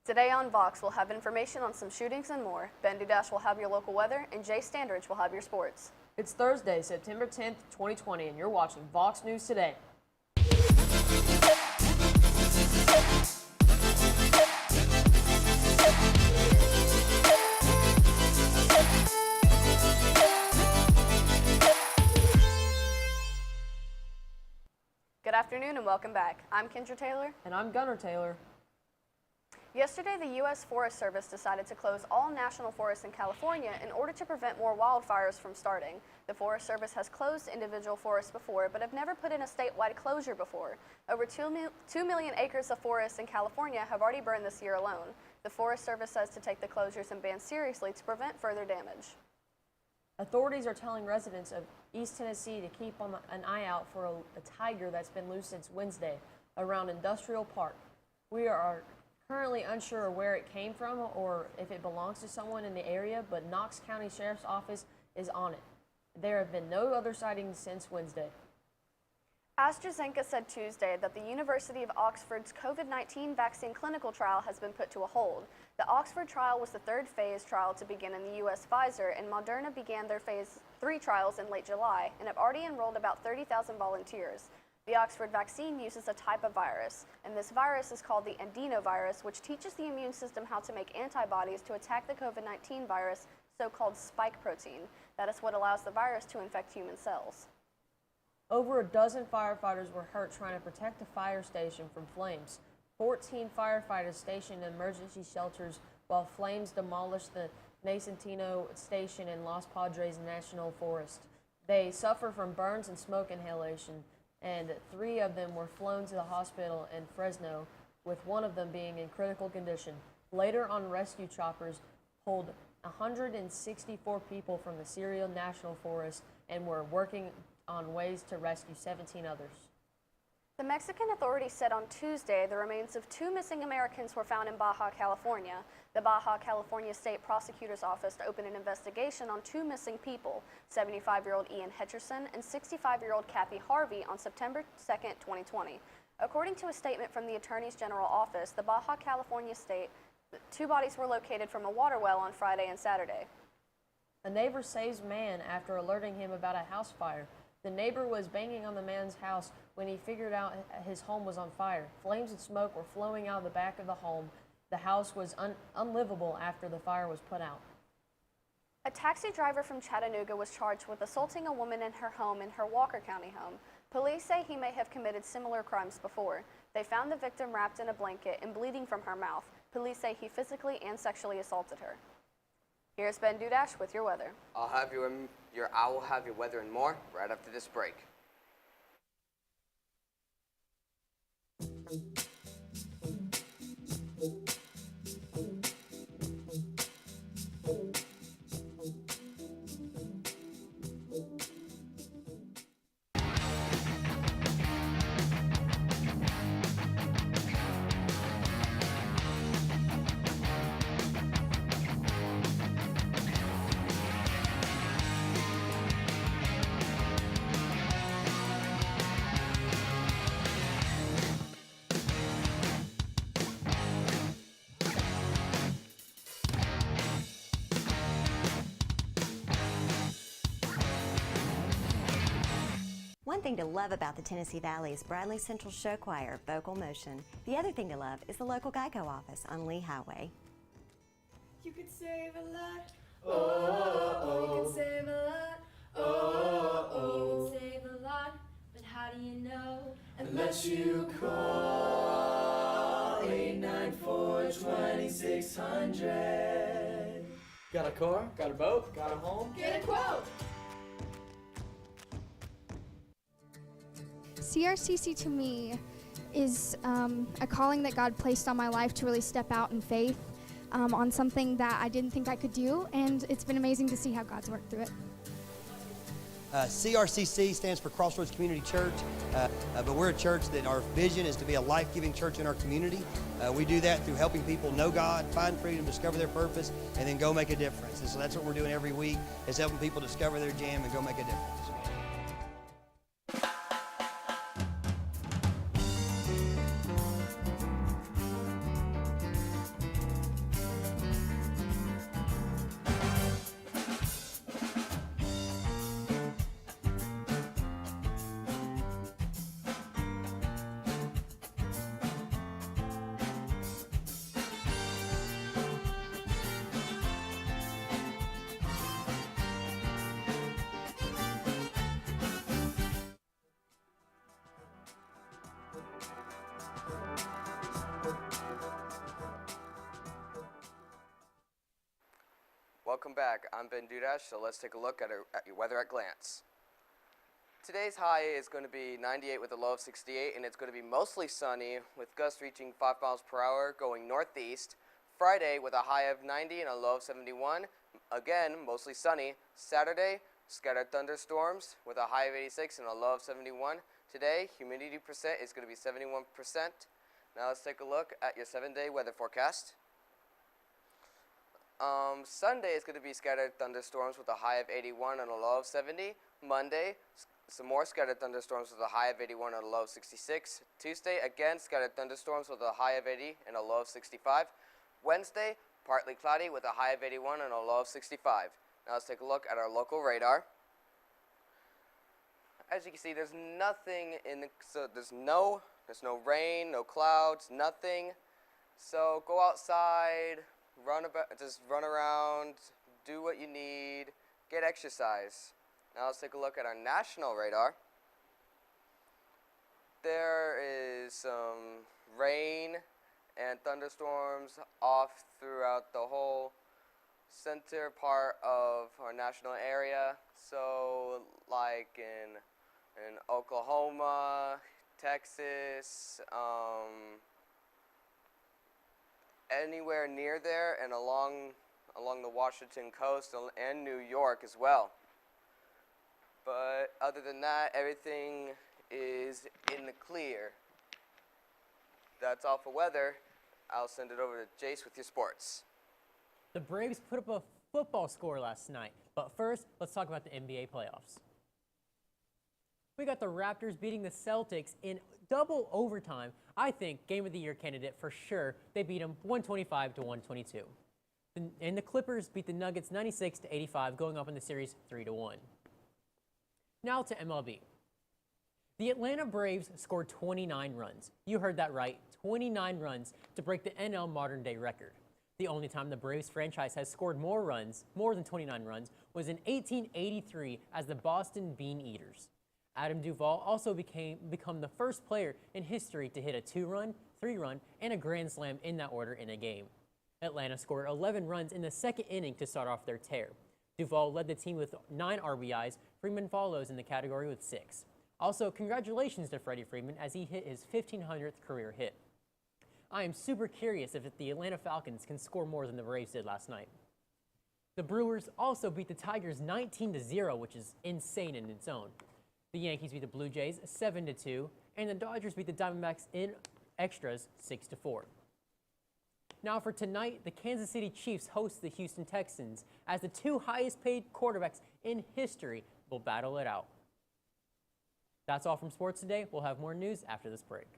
Today on VOX, we'll have information on some shootings and more. Ben Dudash will have your local weather, and Jay Standridge will have your sports. It's Thursday, September 10th, 2020, and you're watching VOX News Today. Good afternoon and welcome back. I'm Kendra Taylor. And I'm Gunnar Taylor. Yesterday, the U.S. Forest Service decided to close all national forests in California in order to prevent more wildfires from starting. The Forest Service has closed individual forests before, but have never put in a statewide closure before. Over 2 million acres of forests in California have already burned this year alone. The Forest Service says to take the closures and bans seriously to prevent further damage. Authorities are telling residents of East Tennessee to keep an eye out for a tiger that's been loose since Wednesday around Industrial Park. We are currently unsure where it came from or if it belongs to someone in the area, but Knox County Sheriff's Office is on it. There have been no other sightings since Wednesday. AstraZeneca said Tuesday that the University of Oxford's COVID-19 vaccine clinical trial has been put to a hold. The Oxford trial was the third phase trial to begin in the U.S. Pfizer, and Moderna began their phase 3 trials in late July and have already enrolled about 30,000 volunteers. The Oxford vaccine uses a type of virus, and this virus is called the adenovirus, which teaches the immune system how to make antibodies to attack the COVID-19 virus, so-called spike protein. That is what allows the virus to infect human cells. Over a dozen firefighters were hurt trying to protect a fire station from flames. 14 firefighters stationed in emergency shelters while flames demolished the Nacentino station in Los Padres National Forest. They suffer from burns and smoke inhalation, and 3 of them were flown to the hospital in Fresno, with 1 of them being in critical condition. Later on, rescue choppers pulled 164 people from the Cereal National Forest and were working on ways to rescue 17 others. The Mexican authorities said on Tuesday the remains of 2 missing Americans were found in Baja California. The Baja California State Prosecutor's Office opened an investigation on 2 missing people, 75-year-old Ian Hetcherson and 65-year-old Kathy Harvey, on September 2, 2020. According to a statement from the Attorney's General Office, the Baja California State, 2 bodies were located from a water well on Friday and Saturday. A neighbor saves man after alerting him about a house fire. The neighbor was banging on the man's house when he figured out his home was on fire. Flames and smoke were flowing out of the back of the home. The house was unlivable after the fire was put out. A taxi driver from Chattanooga was charged with assaulting a woman in her home in her Walker County home. Police say he may have committed similar crimes before. They found the victim wrapped in a blanket and bleeding from her mouth. Police say he physically and sexually assaulted her. Here's Ben Dudash with your weather. I will have your weather and more right after this break. One thing to love about the Tennessee Valley is Bradley Central Show Choir, Vocal Motion. The other thing to love is the local Geico office on Lee Highway. You could save a lot. Oh, you could save a lot. Oh, you could save a lot. But how do you know? Unless you call 894-2600. Got a car? Got a boat? Got a home? Get a quote. CRCC to me is a calling that God placed on my life to really step out in faith on something that I didn't think I could do, and it's been amazing to see how God's worked through it. CRCC stands for Crossroads Community Church, but we're a church that our vision is to be a life-giving church in our community. We do that through helping people know God, find freedom, discover their purpose, and then go make a difference. And so that's what we're doing every week, is helping people discover their jam and go make a difference. welcome back. I'm Ben Dudash, so let's take a look at your weather at glance. Today's high is going to be 98 with a low of 68, and it's going to be mostly sunny with gusts reaching 5 miles per hour going northeast. Friday with a high of 90 and a low of 71. Again, mostly sunny. Saturday, scattered thunderstorms with a high of 86 and a low of 71. Today, humidity percent is going to be 71%. Now let's take a look at your 7-day weather forecast. Sunday is going to be scattered thunderstorms with a high of 81 and a low of 70. Monday, some more scattered thunderstorms with a high of 81 and a low of 66. Tuesday, again, scattered thunderstorms with a high of 80 and a low of 65. Wednesday, partly cloudy with a high of 81 and a low of 65. Now let's take a look at our local radar. As you can see, there's nothing in the, so there's no rain, no clouds, nothing. So go outside, just run around, do what you need, get exercise. Now let's take a look at our national radar. There is some rain and thunderstorms off throughout the whole center part of our national area. So like in Oklahoma, Texas, anywhere near there, and along the Washington coast and New York as well. But other than that, everything is in the clear. That's all for weather. I'll send it over to Jace with your sports. The Braves put up a football score last night, but first, let's talk about the NBA playoffs. We got the Raptors beating the Celtics in double overtime. I think Game of the Year candidate for sure. They beat them 125 to 122. And the Clippers beat the Nuggets 96 to 85, going up in the series 3-1. Now to MLB. The Atlanta Braves scored 29 runs. You heard that right, 29 runs to break the NL modern day record. The only time the Braves franchise has scored more than 29 runs, was in 1883 as the Boston Bean Eaters. Adam Duvall also become the first player in history to hit a 2-run, 3-run, and a grand slam in that order in a game. Atlanta scored 11 runs in the second inning to start off their tear. Duvall led the team with 9 RBIs. Freeman follows in the category with 6. Also, congratulations to Freddie Freeman as he hit his 1,500th career hit. I am super curious if the Atlanta Falcons can score more than the Braves did last night. The Brewers also beat the Tigers 19-0, which is insane in its own. The Yankees beat the Blue Jays 7-2, and the Dodgers beat the Diamondbacks in extras 6-4. Now for tonight, the Kansas City Chiefs host the Houston Texans as the 2 highest paid quarterbacks in history will battle it out. That's all from sports today. We'll have more news after this break.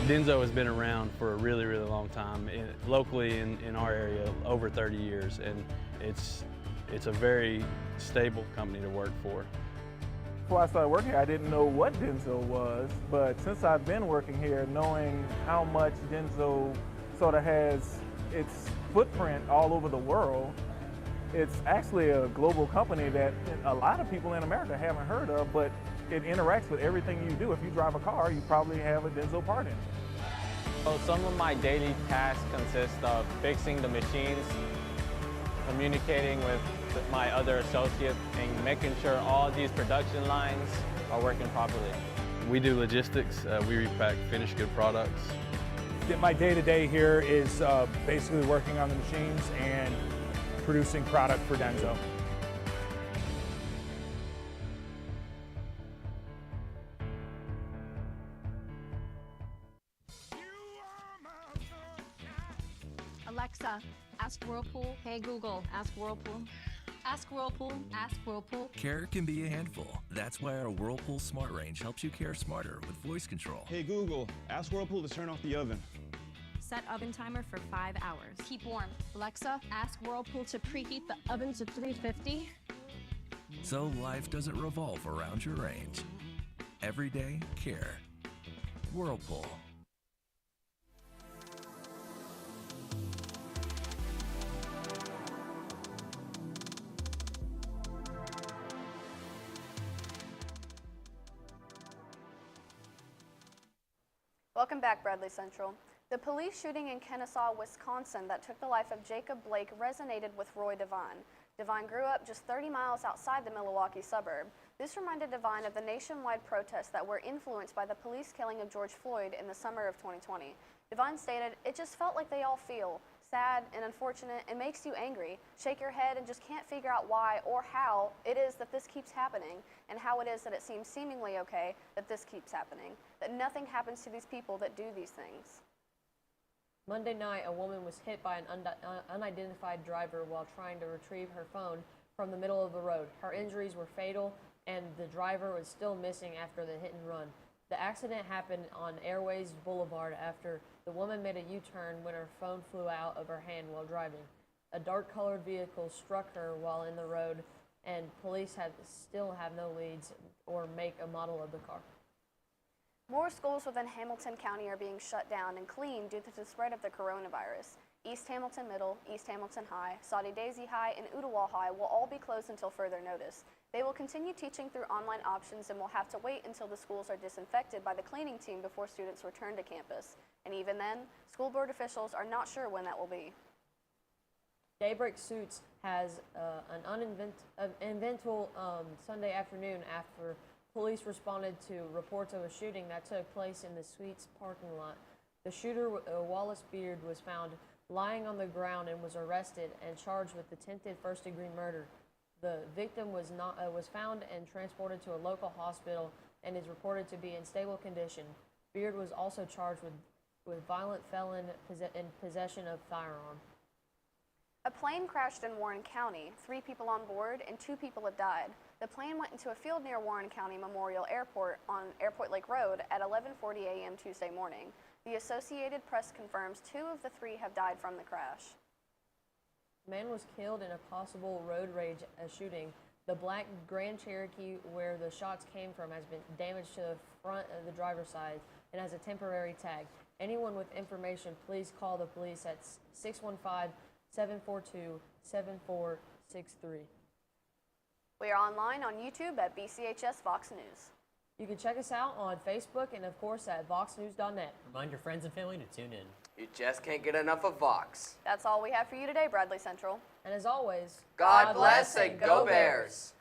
Denso has been around for a really, really long time, locally in our area, over 30 years, and it's a very stable company to work for. Before I started working here, I didn't know what Denso was, but since I've been working here, knowing how much Denso sort of has its footprint all over the world, it's actually a global company that a lot of people in America haven't heard of, but it interacts with everything you do. If you drive a car, you probably have a Denso part in it. So some of my daily tasks consist of fixing the machines, communicating with my other associates, and making sure all these production lines are working properly. We do logistics. We repack finished good products. My day-to-day here is basically working on the machines and producing product for Denso. Alexa, Ask Whirlpool. Hey Google, ask Whirlpool. Ask Whirlpool. Ask Whirlpool. Care can be a handful. That's why our Whirlpool Smart Range helps you care smarter with voice control. Hey Google, ask Whirlpool to turn off the oven. Set oven timer for 5 hours. Keep warm. Alexa, ask Whirlpool to preheat the oven to 350. So life doesn't revolve around your range. Everyday care. Whirlpool. Welcome back, Bradley Central. The police shooting in Kennesaw, Wisconsin that took the life of Jacob Blake resonated with Roy Devine. Devine grew up just 30 miles outside the Milwaukee suburb. This reminded Devine of the nationwide protests that were influenced by the police killing of George Floyd in the summer of 2020. Devine stated, "It just felt like they all feel sad and unfortunate. It makes you angry. Shake your head and just can't figure out why or how it is that this keeps happening, and how it is that it seems seemingly okay that this keeps happening, that nothing happens to these people that do these things." Monday night, a woman was hit by an unidentified driver while trying to retrieve her phone from the middle of the road. Her injuries were fatal, and the driver was still missing after the hit and run. The accident happened on Airways Boulevard after the woman made a U-turn when her phone flew out of her hand while driving. A dark-colored vehicle struck her while in the road, and police still have no leads or make a model of the car. More schools within Hamilton County are being shut down and cleaned due to the spread of the coronavirus. East Hamilton Middle, East Hamilton High, Saudi Daisy High, and Ooltewah High will all be closed until further notice. They will continue teaching through online options and will have to wait until the schools are disinfected by the cleaning team before students return to campus. And even then, school board officials are not sure when that will be. Daybreak Suits has an uneventful Sunday afternoon after police responded to reports of a shooting that took place in the Suites parking lot. The shooter, Wallace Beard, was found lying on the ground and was arrested and charged with attempted first-degree murder. The victim was found and transported to a local hospital and is reported to be in stable condition. Beard was also charged with violent felon in possession of firearm. A plane crashed in Warren County. 3 people on board and 2 people have died. The plane went into a field near Warren County Memorial Airport on Airport Lake Road at 11:40 a.m. Tuesday morning. The Associated Press confirms 2 of the 3 have died from the crash. A man was killed in a possible road rage shooting. The black Grand Cherokee where the shots came from has been damaged to the front of the driver's side and has a temporary tag. Anyone with information, please call the police at 615-742-7463. We are online on YouTube at BCHS VOX News. You can check us out on Facebook and, of course, at voxnews.net. Remind your friends and family to tune in. You just can't get enough of Vox. That's all we have for you today, Bradley Central. And as always, God bless and go Bears!